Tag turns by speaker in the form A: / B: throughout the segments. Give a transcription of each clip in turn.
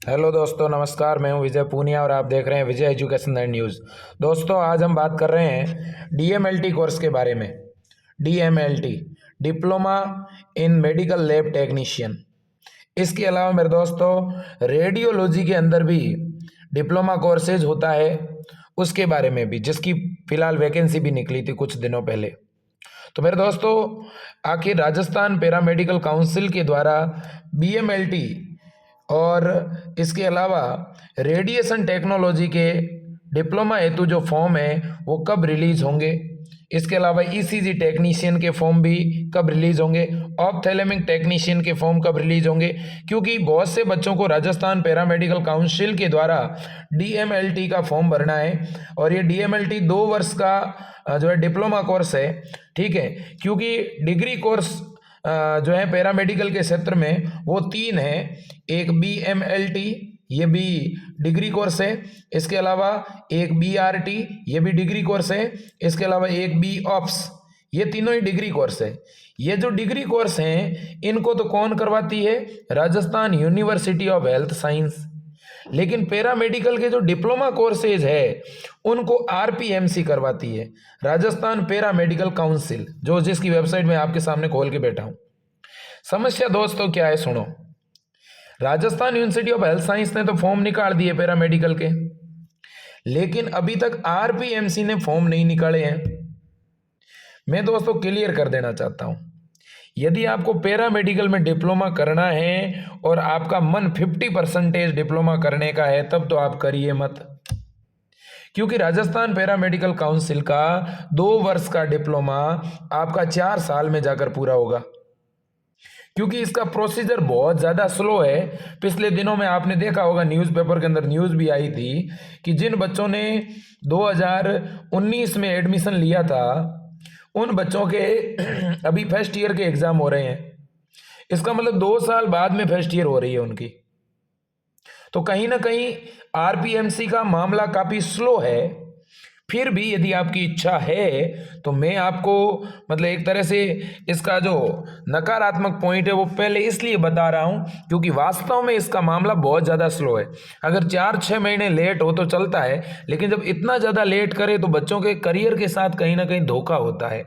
A: Hello दोस्तों, नमस्कार। मैं हूं विजय पूनिया और आप देख रहे हैं विजय एजुकेशन एंड न्यूज़। दोस्तों, आज हम बात कर रहे हैं डीएमएलटी कोर्स के बारे में। DMLT, diploma in medical lab technician. इसके अलावा मेरे दोस्तों, रेडियोलॉजी के अंदर भी डिप्लोमा कोर्सेज होता है, उसके बारे में भी, जिसकी फ़िलहाल वैकेंसी भी निकली थी कुछ दिनों पहले। तो मेरे दोस्तों, आखिर राजस्थान पैरामेडिकल काउंसिल के द्वारा बीएमएलटी और इसके अलावा रेडिएशन टेक्नोलॉजी के डिप्लोमा हेतु जो फॉर्म है वो कब रिलीज होंगे, इसके अलावा ईसीजी टेक्नीशियन के फॉर्म भी कब रिलीज होंगे, ऑप्थेल्मिक टेक्नीशियन के फॉर्म कब रिलीज होंगे, क्योंकि बहुत से बच्चों को राजस्थान पैरामेडिकल काउंसिल के द्वारा डीएमएलटी का फॉर्म भरना है। और ये डीएमएलटी 2 वर्ष का जो है डिप्लोमा कोर्स है, ठीक है। क्योंकि डिग्री कोर्स जो है पैरामेडिकल के क्षेत्र में वो 3 है। एक बीएमएलटी, ये भी डिग्री कोर्स है। इसके अलावा एक बीआरटी, ये भी डिग्री कोर्स है। इसके अलावा एक बी ऑप्स, ये तीनों ही डिग्री कोर्स है। ये जो डिग्री कोर्स हैं इनको तो कौन करवाती है? Rajasthan university of health science. लेकिन पैरामेडिकल के जो डिप्लोमा कोर्सेज है उनको आरपीएमसी करवाती है, राजस्थान पैरामेडिकल काउंसिल, जो जिसकी वेबसाइट में आपके सामने खोल के बैठा हूं। समस्या दोस्तों क्या है, सुनो। Rajasthan university of health science ने तो फॉर्म निकाल दिए पैरामेडिकल के, लेकिन अभी तक आरपीएमसी ने फॉर्म नहीं निकाले हैं। मैं दोस्तों क्लियर कर देना चाहता हूं, यदि आपको पैरामेडिकल में डिप्लोमा करना है और आपका मन 50% डिप्लोमा करने का है, तब तो आप करिए मत। क्योंकि राजस्थान पैरामेडिकल काउंसिल का 2 वर्ष का डिप्लोमा आपका 4 साल में जाकर पूरा होगा। क्योंकि इसका प्रोसीजर बहुत ज़्यादा स्लो है। पिछले दिनों में आपने देखा होगा, न्यूज़पेपर के अंदर न्यूज़ भी आई थी कि जिन बच्चों ने 2019 में एडमिशन लिया था उन बच्चों के अभी फर्स्ट ईयर के एग्ज़ाम हो रहे हैं। इसका मतलब 2 साल बाद में फर्स्ट ईयर हो रही है उनकी। तो कहीं ना कहीं आरपीएमसी का मामला काफ़ी स्लो है। फिर भी यदि आपकी इच्छा है तो मैं आपको मतलब एक तरह से इसका जो नकारात्मक पॉइंट है वो पहले इसलिए बता रहा हूं क्योंकि वास्तव में इसका मामला बहुत ज़्यादा स्लो है। अगर 4-6 महीने लेट हो तो चलता है, लेकिन जब इतना ज़्यादा लेट करे तो बच्चों के करियर के साथ कहीं ना कहीं धोखा होता है,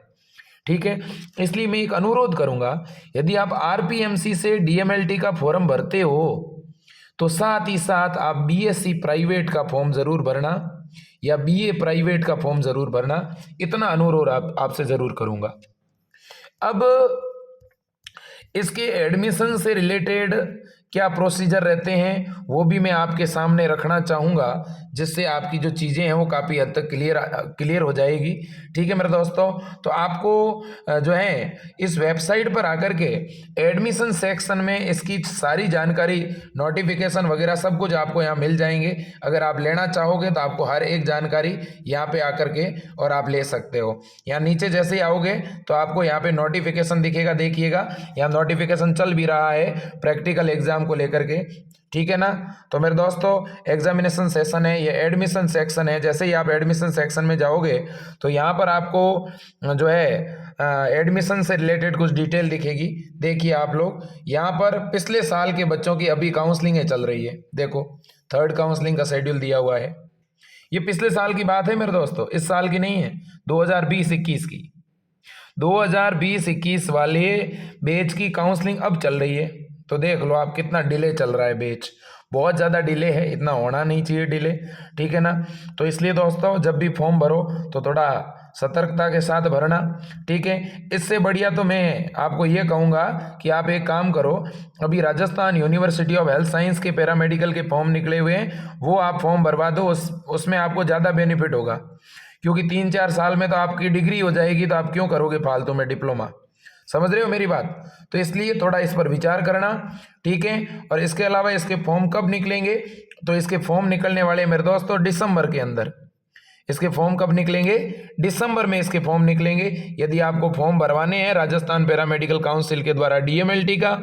A: ठीक है। इसलिए मैं एक अनुरोध करूंगा, यदि आप आरपीएमसी से डीएमएलटी का फॉर्म भरते हो तो साथ ही साथ आप बीएससी प्राइवेट का फॉर्म ज़रूर भरना या बीए प्राइवेट का फॉर्म ज़रूर भरना। इतना अनुरोध आपसे ज़रूर करूंगा। अब इसके एडमिशन से रिलेटेड क्या प्रोसीजर रहते हैं वो भी मैं आपके सामने रखना चाहूँगा, जिससे आपकी जो चीज़ें हैं वो काफ़ी हद तक क्लियर हो जाएगी, ठीक है मेरे दोस्तों। तो आपको जो है इस वेबसाइट पर आकर के एडमिशन सेक्शन में इसकी सारी जानकारी, नोटिफिकेशन वगैरह सब कुछ आपको यहाँ मिल जाएंगे। अगर आप लेना चाहोगे तो आपको हर एक जानकारी यहाँ पे आकर के और आप ले सकते हो। यहाँ नीचे जैसे ही आओगे तो आपको यहाँ पे नोटिफिकेशन दिखेगा, देखिएगा यहाँ नोटिफिकेशन चल भी रहा है प्रैक्टिकल एग्जाम को लेकर के, ठीक है ना। तो मेरे दोस्तों, एग्जामिनेशन सेशन है, ये एडमिशन सेक्शन है। जैसे ही आप एडमिशन सेक्शन में जाओगे तो यहाँ पर आपको जो है एडमिशन से रिलेटेड कुछ डिटेल दिखेगी। देखिए आप लोग, यहाँ पर पिछले साल के बच्चों की अभी काउंसलिंग चल रही है। देखो, 3rd काउंसलिंग का शेड्यूल दिया हुआ है। ये पिछले साल की बात है मेरे दोस्तों, इस साल की नहीं है, 2020-21 की। 2020-21 वाले बैच की काउंसलिंग अब चल रही है। तो देख लो आप कितना डिले चल रहा है बैच, बहुत ज़्यादा डिले है, इतना होना नहीं चाहिए डिले, ठीक है ना। तो इसलिए दोस्तों, जब भी फॉर्म भरो तो थोड़ा सतर्कता के साथ भरना, ठीक है। इससे बढ़िया तो मैं आपको ये कहूँगा कि आप एक काम करो, अभी Rajasthan university of health science के पैरामेडिकल के फॉर्म निकले हुए हैं, वो आप फॉर्म भरवा दो। उसमें आपको ज़्यादा बेनिफिट होगा, क्योंकि 3-4 साल में तो आपकी डिग्री हो जाएगी। तो आप क्यों करोगे फालतू में डिप्लोमा? समझ रहे हो मेरी बात? तो इसलिए थोड़ा इस पर विचार करना, ठीक है। और इसके अलावा इसके फॉर्म कब निकलेंगे? तो इसके फॉर्म निकलने वाले मेरे दोस्तों दिसंबर के अंदर। इसके फॉर्म कब निकलेंगे? दिसंबर में इसके फॉर्म निकलेंगे। यदि आपको फॉर्म भरवाने हैं राजस्थान पैरामेडिकल काउंसिल के द्वारा डीएमएलटी का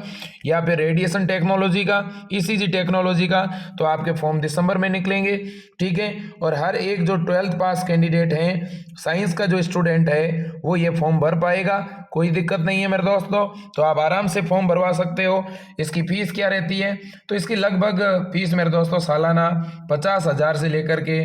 A: या फिर रेडिएशन टेक्नोलॉजी का, ईसीजी टेक्नोलॉजी का, तो आपके फॉर्म दिसंबर में निकलेंगे, ठीक है। और हर एक जो 12th पास कैंडिडेट हैं, साइंस का जो स्टूडेंट है, वो ये फॉर्म भर पाएगा। कोई दिक्कत नहीं है मेरे दोस्तों, तो आप आराम से फॉर्म भरवा सकते हो। इसकी फ़ीस क्या रहती है, तो इसकी लगभग फ़ीस मेरे दोस्तों सालाना 50,000 से लेकर के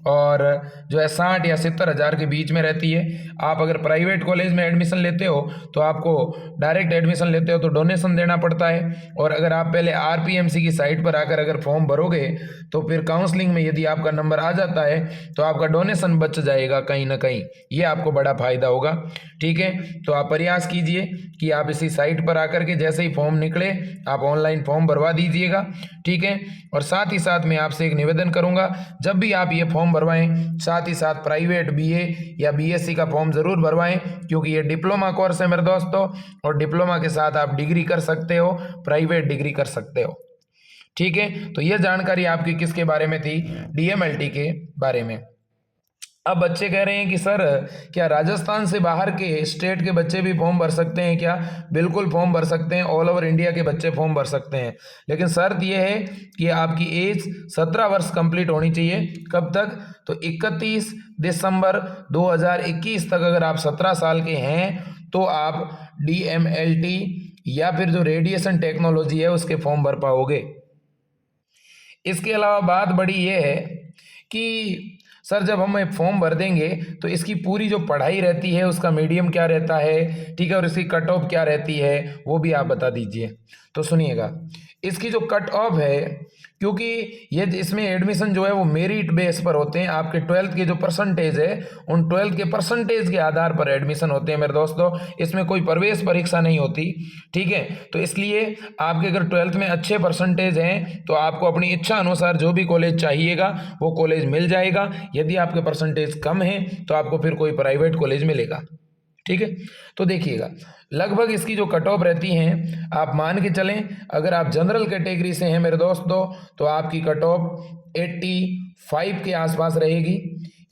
A: और जो है 60 या 70,000 के बीच में रहती है। आप अगर प्राइवेट कॉलेज में एडमिशन लेते हो तो आपको डायरेक्ट एडमिशन लेते हो तो डोनेशन देना पड़ता है, और अगर आप पहले RPMC की साइट पर आकर अगर फॉर्म भरोगे तो फिर काउंसलिंग में यदि आपका नंबर आ जाता है तो आपका डोनेशन बच जाएगा कहीं ना कहीं, ये आपको बड़ा फायदा होगा। ठीक है, तो आप प्रयास कीजिए कि आप इसी साइट पर आकर के जैसे ही फॉर्म निकले आप ऑनलाइन फॉर्म भरवा दीजिएगा। ठीक है, और साथ ही साथ मैं आपसे एक निवेदन करूंगा, जब भी आप ये फॉर्म भरवाएं साथ ही साथ प्राइवेट BA या BSc का फॉर्म ज़रूर भरवाएं, क्योंकि ये डिप्लोमा कोर्स है मेरे दोस्तों, और डिप्लोमा के साथ आप डिग्री कर सकते हो, प्राइवेट डिग्री कर सकते हो। ठीक है, तो ये जानकारी आपकी किसके बारे में थी, DMLT के बारे में। अब बच्चे कह रहे हैं कि सर क्या राजस्थान से बाहर के स्टेट के बच्चे भी फॉर्म भर सकते हैं क्या? बिल्कुल फॉर्म भर सकते हैं, ऑल ओवर इंडिया के बच्चे फॉर्म भर सकते हैं, लेकिन शर्त यह है कि आपकी एज 17 वर्ष कंप्लीट होनी चाहिए। कब तक? तो 31 दिसंबर 2021 तक अगर आप 17 साल के हैं तो आप DMLT या फिर जो रेडिएशन टेक्नोलॉजी है उसके फॉर्म भर पाओगे। इसके अलावा बात बड़ी ये है कि सर जब हम एक फॉर्म भर देंगे तो इसकी पूरी जो पढ़ाई रहती है उसका मीडियम क्या रहता है, ठीक है, और इसकी कट ऑफ क्या रहती है वो भी आप बता दीजिए। तो सुनिएगा, इसकी जो कट ऑफ है, क्योंकि ये इसमें एडमिशन जो है वो मेरिट बेस पर होते हैं, आपके 12th के जो परसेंटेज है उन 12th के परसेंटेज के आधार पर एडमिशन होते हैं मेरे दोस्तों, इसमें कोई प्रवेश परीक्षा नहीं होती। ठीक है, तो इसलिए आपके अगर 12th में अच्छे परसेंटेज हैं तो आपको अपनी इच्छा अनुसार जो भी कॉलेज चाहिएगा वो कॉलेज मिल जाएगा। यदि आपके परसेंटेज कम है तो आपको फिर कोई प्राइवेट कॉलेज मिलेगा। ठीक है, तो देखिएगा लगभग इसकी जो कट ऑफ रहती हैं, आप मान के चलें अगर आप जनरल कैटेगरी से हैं मेरे दोस्तों तो आपकी कट ऑफ 85 के आसपास रहेगी।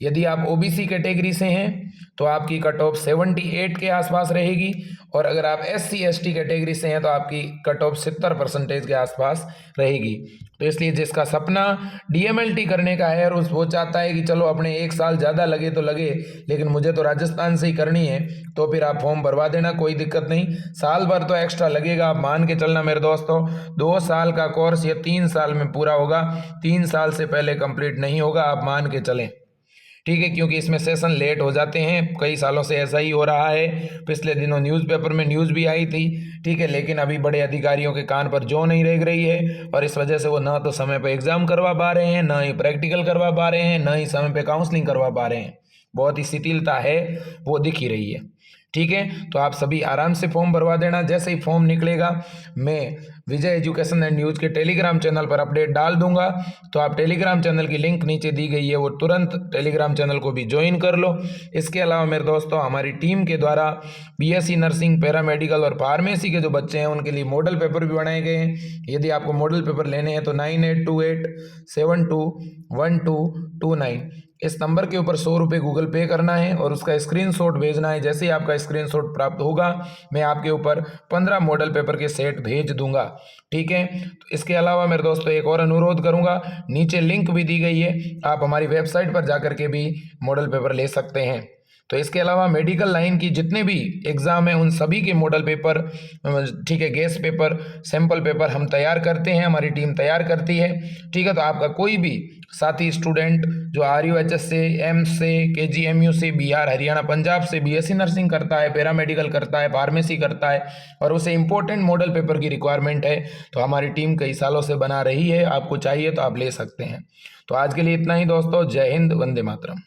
A: यदि आप OBC कैटेगरी से हैं तो आपकी कट ऑफ 78 के आसपास रहेगी, और अगर आप SC ST कैटेगरी से हैं तो आपकी कट ऑफ 70% के आसपास रहेगी। तो इसलिए जिसका सपना DMLT करने का है और वो चाहता है कि चलो अपने 1 साल ज़्यादा लगे तो लगे लेकिन मुझे तो राजस्थान से ही करनी है, तो फिर आप फॉर्म भरवा देना, कोई दिक्कत नहीं। साल भर तो एक्स्ट्रा लगेगा, आप मान के चलना मेरे दोस्तों 2 साल का कोर्स ये 3 साल में पूरा होगा, 3 साल से पहले कंप्लीट नहीं होगा, आप मान के चलें। ठीक है, क्योंकि इसमें सेशन लेट हो जाते हैं, कई सालों से ऐसा ही हो रहा है, पिछले दिनों न्यूज़पेपर में न्यूज़ भी आई थी। ठीक है, लेकिन अभी बड़े अधिकारियों के कान पर जौ नहीं रेंग रही है और इस वजह से वो ना तो समय पर एग्ज़ाम करवा पा रहे हैं, ना ही प्रैक्टिकल करवा पा रहे हैं, ना ही समय पर काउंसलिंग करवा पा रहे हैं। बहुत ही शिथिलता है वो दिख ही रही है। ठीक है, तो आप सभी आराम से फॉर्म भरवा देना। जैसे ही फॉर्म निकलेगा मैं विजय एजुकेशन एंड न्यूज़ के टेलीग्राम चैनल पर अपडेट डाल दूंगा, तो आप टेलीग्राम चैनल की लिंक नीचे दी गई है वो तुरंत टेलीग्राम चैनल को भी ज्वाइन कर लो। इसके अलावा मेरे दोस्तों हमारी टीम के द्वारा BSc नर्सिंग, पैरामेडिकल और फार्मेसी के जो बच्चे हैं उनके लिए मॉडल पेपर भी बनाए गए हैं। यदि आपको मॉडल पेपर लेने हैं तो 9828721229 इस नंबर के ऊपर 100 रुपये गूगल पे करना है और उसका स्क्रीनशॉट भेजना है। जैसे ही आपका स्क्रीनशॉट प्राप्त होगा मैं आपके ऊपर 15 मॉडल पेपर के सेट भेज दूंगा। ठीक है, तो इसके अलावा मेरे दोस्तों एक और अनुरोध करूंगा, नीचे लिंक भी दी गई है, आप हमारी वेबसाइट पर जाकर के भी मॉडल पेपर ले सकते हैं। तो इसके अलावा मेडिकल लाइन की जितने भी एग्ज़ाम हैं उन सभी के मॉडल पेपर, ठीक है, गेस्ट पेपर, सैम्पल पेपर हम तैयार करते हैं, हमारी टीम तैयार करती है। ठीक है, तो आपका कोई भी साथी स्टूडेंट जो RUHS से, एम्स से, KGMU से, बिहार, हरियाणा, पंजाब से BSc नर्सिंग करता है, पैरामेडिकल करता है, फार्मेसी करता है और उसे इंपॉर्टेंट मॉडल पेपर की रिक्वायरमेंट है तो हमारी टीम कई सालों से बना रही है, आपको चाहिए तो आप ले सकते हैं। तो आज के लिए इतना ही दोस्तों, जय हिंद, वंदे मातरम।